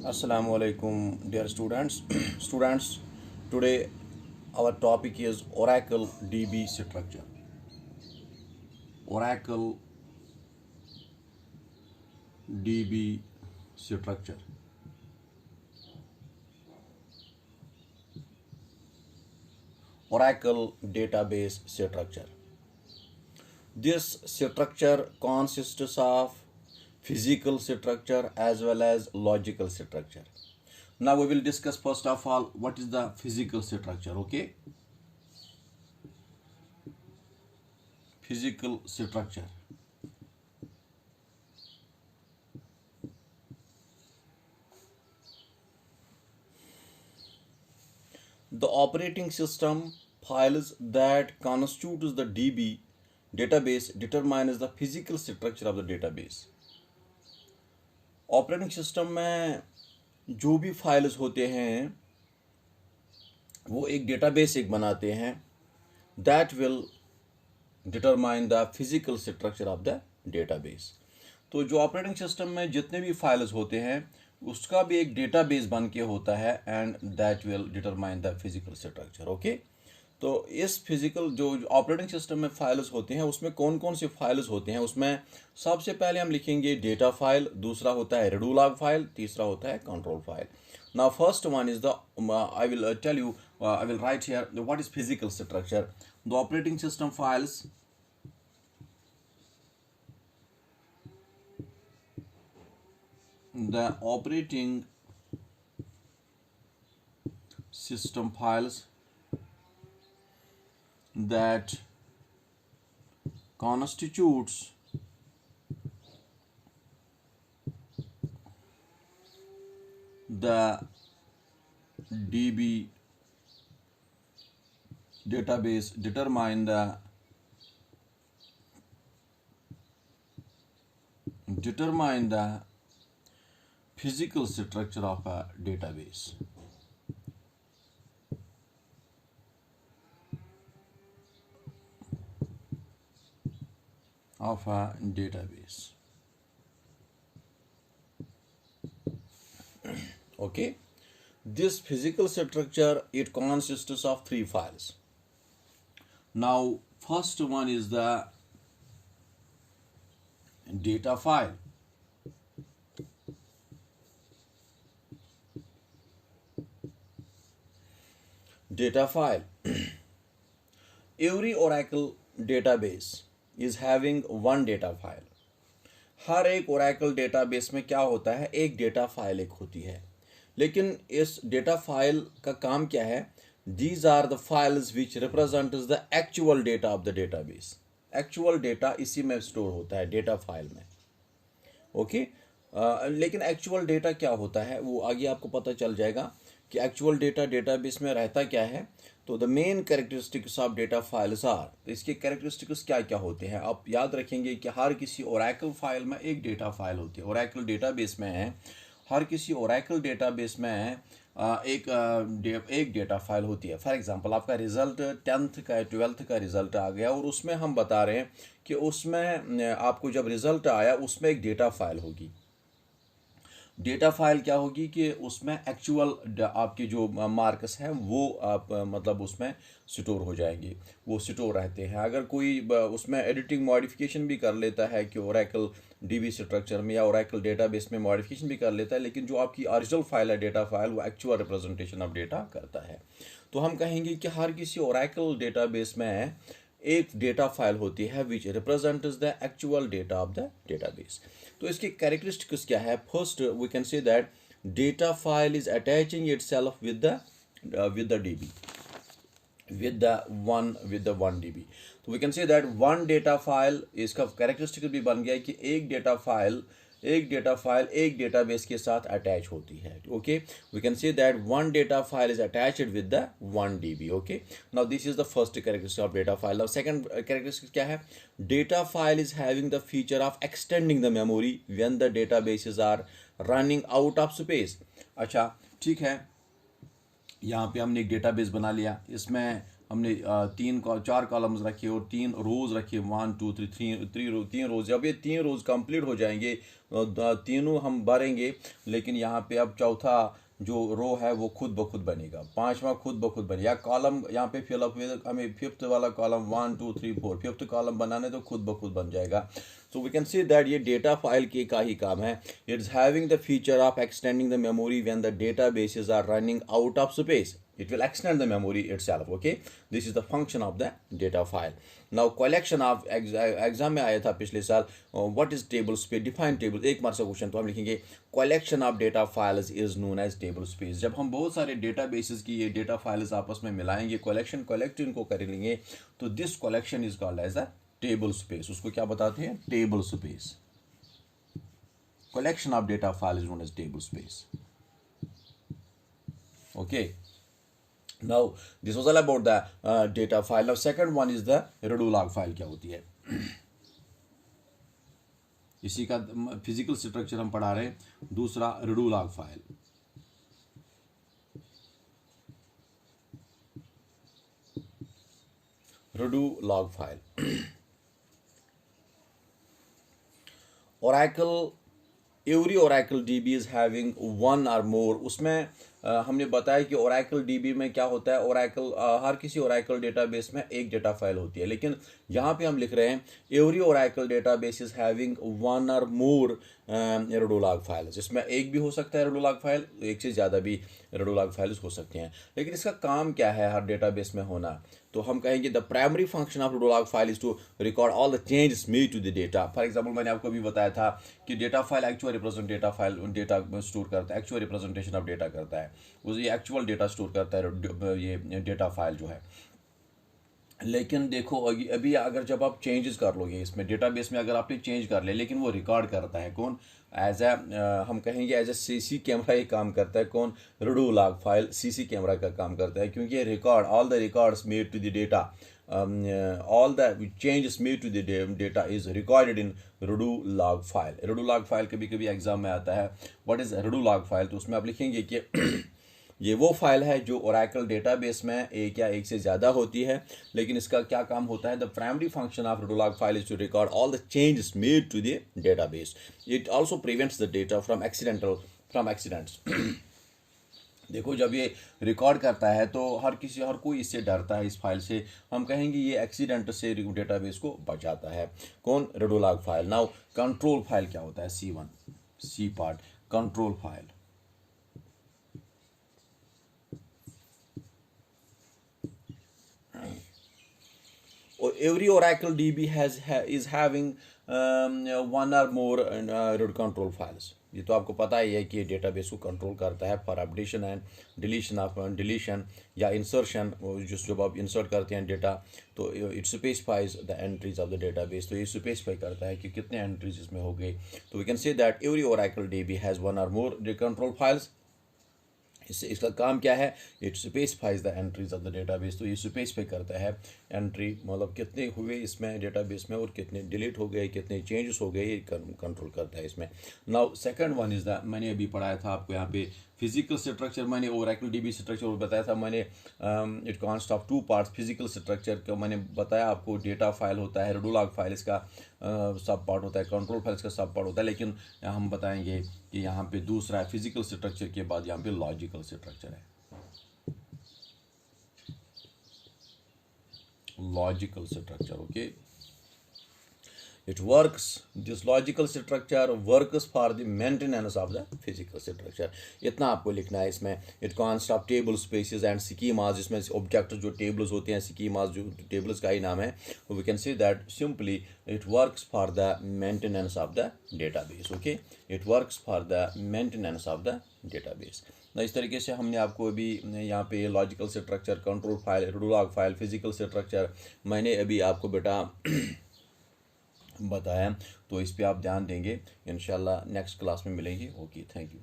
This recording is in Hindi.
Assalamu alaikum, dear students. Students, today our topic is Oracle DB structure. Oracle DB structure. Oracle database structure. This structure consists of physical structure as well as logical structure. Now we will discuss first of all what is the physical structure. Okay, physical structure. The operating system files that constitutes the DB database determines the physical structure of the database. Operating system में जो भी फाइल्स होते हैं वो एक डेटाबेस एक बनाते हैं that will determine the physical structure of the database. तो जो ऑपरेटिंग सिस्टम में जितने भी फाइल्स होते हैं उसका भी एक डेटाबेस बन के होता है and that will determine the physical structure. Okay, तो इस फिजिकल जो ऑपरेटिंग सिस्टम में फाइल्स होते हैं उसमें कौन कौन से फाइल्स होते हैं, उसमें सबसे पहले हम लिखेंगे डेटा फाइल, दूसरा होता है रेडूलॉग फाइल, तीसरा होता है control file. Now first one is the I will tell you I will write here what is physical structure. The operating system files the operating system files that constitutes the DB database determine the physical structure of a database. Okay, this physical structure it consists of three files. Now first one is the data file. Data file. Every Oracle database is having one data file. हर एक Oracle database में क्या होता है, एक डेटा फाइल एक होती है, लेकिन इस डेटा फाइल का काम क्या है? These are the files which represents the actual data of the database. Actual data इसी में स्टोर होता है डेटा फाइल में। ओके, लेकिन एक्चुअल डेटा क्या होता है वो आगे आपको पता चल जाएगा कि एक्चुअल डेटा डेटाबेस में रहता क्या है। तो the main characteristics of data files are, तो इसके कैरेक्टरिस्टिक्स क्या क्या होते हैं आप याद रखेंगे कि हर किसी ओरेकल फाइल में एक डेटा फाइल होती है। ओरेकल डेटाबेस में है, हर किसी ओरेकल डेटाबेस में एक डेटा फाइल होती है। फॉर एग्जांपल आपका रिजल्ट 10th का 12th का रिजल्ट आ गया और उसमें हम बता रहे हैं कि उसमें आपको जब रिजल्ट आया उसमें एक डेटा फाइल होगी। डेटा फाइल क्या होगी कि उसमें एक्चुअल आपके जो मार्क्स हैं वो आप मतलब उसमें स्टोर हो जाएंगे, वो स्टोर रहते हैं। अगर कोई उसमें एडिटिंग मॉडिफिकेशन भी कर लेता है कि ओरेकल डीबी स्ट्रक्चर में या ओरेकल डेटाबेस में मॉडिफिकेशन भी कर लेता है, लेकिन जो आपकी ओरिजिनल फाइल है डेटा फाइल वो एक्चुअल रिप्रेजेंटेशन ऑफ डेटा करता है। तो हम कहेंगे कि हर किसी ओरेकल डेटाबेस में एक डेटा फाइल होती है which represents the actual data of the database. तो इसकी कैरेक्टरिस्टिक्स क्या है? First we can say that data file is attaching itself with the DB with the one DB। तो we can say that one data file, इसका कैरेक्टरिस्टिक भी बन गया है कि एक डेटा फाइल एक डेटाबेस के साथ अटैच होती है। Okay, we can say that one data file is attached with the one DB। Okay, now this is the first characteristic of data file. Now second characteristic क्या है? Data file is having the feature of extending the memory when the databases are running out of space. अच्छा ठीक है, यहाँ पे हमने एक डेटाबेस बना लिया, इसमें हमने चार कॉलम्स रखे और 3 रोज रखे, 1 2 3 3 रोज। जब ये 3 रोज कंप्लीट हो जाएंगे तीनों हम भरेंगे, लेकिन यहाँ पे अब चौथा जो रो है वो खुद ब खुद बनेगा, पांचवा खुद ब खुद बनेगा। कॉलम यहाँ पे फिलअप हुए, हमें फिफ्थ वाला कॉलम 1 2 3 4 फिफ्थ कॉलम बनाने तो खुद ब खुद बन जाएगा। So we can see that ये डेटा फाइल के का ही काम है। It's having the feature of extending the memory when the databases are running out of space. It will extend the memory itself. Okay, this is the function of the data file. Now collection of exam में आया था पिछले साल, what is table space, define table, एक मार्क्स का क्वेश्चन, तो हम लिखेंगे collection of data files is known as table space. जब हम बहुत सारे databases की ये data files आपस में मिलाएंगे, collect इनको कर लेंगे, तो this collection is called as a table space. उसको क्या बताते हैं? Table space. Collection of data file is known as table space. Okay. Now this was all about the data file. Now second one is the redo log file. क्या होती है? इसी का फिजिकल स्ट्रक्चर हम पढ़ा रहे हैं। दूसरा redo log file. redo log file. Oracle, every Oracle DB is having one or more. उसमें हमने बताया कि Oracle DB में क्या होता है, Oracle हर किसी Oracle डेटाबेस में एक डेटा फाइल होती है, लेकिन यहाँ पे हम लिख रहे हैं every Oracle database is having one or more redo log files. इसमें एक भी हो सकता है redo log फाइल, एक से ज़्यादा भी redo log फाइल्स हो सकते हैं, लेकिन इसका काम क्या है हर डेटाबेस में होना, तो हम कहेंगे the primary function of redo log file is to record all the changes made to the data. For example मैंने आपको अभी बताया था कि data file actual represent data file data store करता है, एक्चुअल रिप्रेजेंटेशन ऑफ डेटा करता है, उस ये एक्चुअल डेटा स्टोर करता है ये डेटा फाइल जो है। लेकिन देखो अभी अगर जब आप चेंजेस कर लोगे इसमें डेटाबेस में, अगर आपने चेंज कर ले, लेकिन वो रिकॉर्ड करता है कौन, एज ए हम कहेंगे एज ए सीसी कैमरा ये काम करता है। कौन? redo log file CC camera का काम करता है, क्योंकि ये record all the records made to the data, all the changes made to the data is recorded in redo log file. redo log file कभी कभी एग्जाम में आता है, what is redo log file, तो उसमें आप लिखेंगे कि ये वो फाइल है जो ओरेकल डेटाबेस में एक या एक से ज़्यादा होती है, लेकिन इसका क्या काम होता है, the primary function of redo log file is to record all the changes made to the database. It also prevents the data from accidents. देखो जब ये रिकॉर्ड करता है तो हर कोई इससे डरता है, इस फाइल से, हम कहेंगे ये एक्सीडेंट से डेटाबेस को बचाता है। कौन? redo log file. Now control file क्या होता है? See part control file. Every Oracle DB is having one or more redo control files. ये तो आपको पता ही है कि ये डेटाबेस को कंट्रोल करता है फॉर अपडेशन एंड डिलीशन या इंसर्शन. जब आप इंसर्ट करते हैं डेटा तो it specifies the entries of the database, तो ये स्पेसिफाई करता है कि कितने एंट्रीज इसमें हो गए. तो we can say that every Oracle DB has one or more control files. इसका काम क्या है? It specifies the entries of the database. तो ये स्पेसिफाई करता है एंट्री, मतलब कितने हुए इसमें डेटाबेस में और कितने डिलीट हो गए, कितने चेंजेस हो गए, ये कंट्रोल करता है इसमें. Now second one is the, मैंने अभी पढ़ाया था आपको यहाँ पे फिजिकल स्ट्रक्चर, मैंने Oracle DB स्ट्रक्चर बताया था मैंने. It const of 2 parts. Physical structure का मैंने बताया आपको, डेटा फाइल होता है, redo log फाइल इसका सब पार्ट होता है, कंट्रोल फाइल इसका सब पार्ट होता है, लेकिन हम बताएंगे कि यहाँ पे दूसरा है फिजिकल स्ट्रक्चर के बाद यहाँ पे लॉजिकल स्ट्रक्चर है. Logical structure. Okay, it works, this logical structure works for the maintenance of the physical structure. इतना आपको लिखना है इसमें. it consists of table spaces and schemas. इसमें ऑब्जेक्ट जो टेबल्स होते हैं, schemas जो टेबल्स का ही नाम है, we can say that simply it works for the maintenance of the database. okay, it works for the maintenance of the database. ना इस तरीके से हमने आपको अभी यहाँ पे logical structure, control file, redo log file, physical structure मैंने अभी आपको बेटा बताया, तो इस पे आप ध्यान देंगे. इंशाल्लाह नेक्स्ट क्लास में मिलेंगे. Okay, thank you.